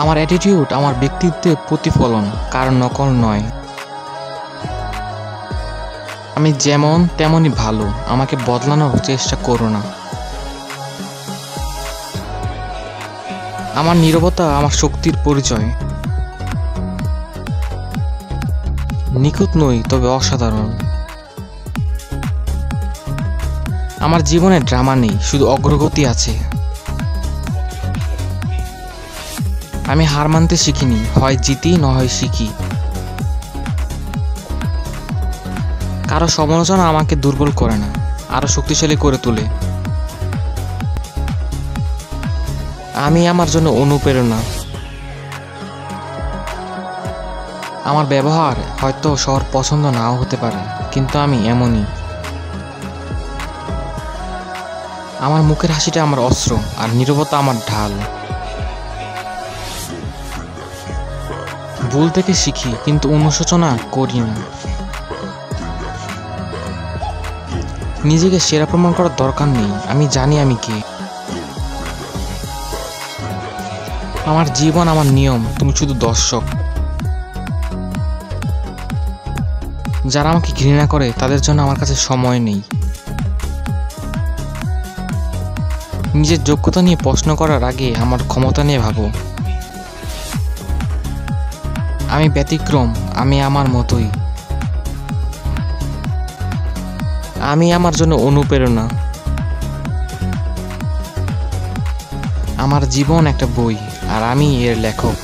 আমার অ্যাটিটিউড আমার ব্যক্তিত্বের প্রতিফলন, কারণ নকল নয়। আমি যেমন তেমনই ভালো, আমাকে বদলানোর চেষ্টা করো না। আমার নীরবতা আমার শক্তির পরিচয়। নিখুঁত নই, তবে অসাধারণ। আমার জীবনে ড্রামা নেই, শুধু অগ্রগতি আছে। আমি হার মানতে শিখিনি, হয় জিতি না হয় শিখি। কারো সমালোচনা আমাকে দুর্বল করে না, আরো শক্তিশালী করে তোলে। আমি আমার জন্য অনুপ্রেরণা। আমার ব্যবহার হয়তো সবার পছন্দ নাও হতে পারে, কিন্তু আমি এমনই। আমার মুখের হাসিটা আমার অস্ত্র, আর নীরবতা আমার ঢাল। ভুল থেকে শিখি, কিন্তু অনুশোচনা করি না। নিজেকে সেরা প্রমাণ করার দরকার নেই, আমি জানি আমি কে। আমার জীবন আমার নিয়ম, তুমি শুধু দর্শক। যারা আমাকে ঘৃণা করে তাদের জন্য আমার কাছে সময় নেই। নিজের যোগ্যতা নিয়ে প্রশ্ন করার আগে আমার ক্ষমতা নিয়ে ভাবো। আমি ব্যতিক্রম, আমি আমার মতোই। আমি আমার জন্য অনুপ্রেরণা। আমার জীবন একটা বই, আর আমি এর লেখক।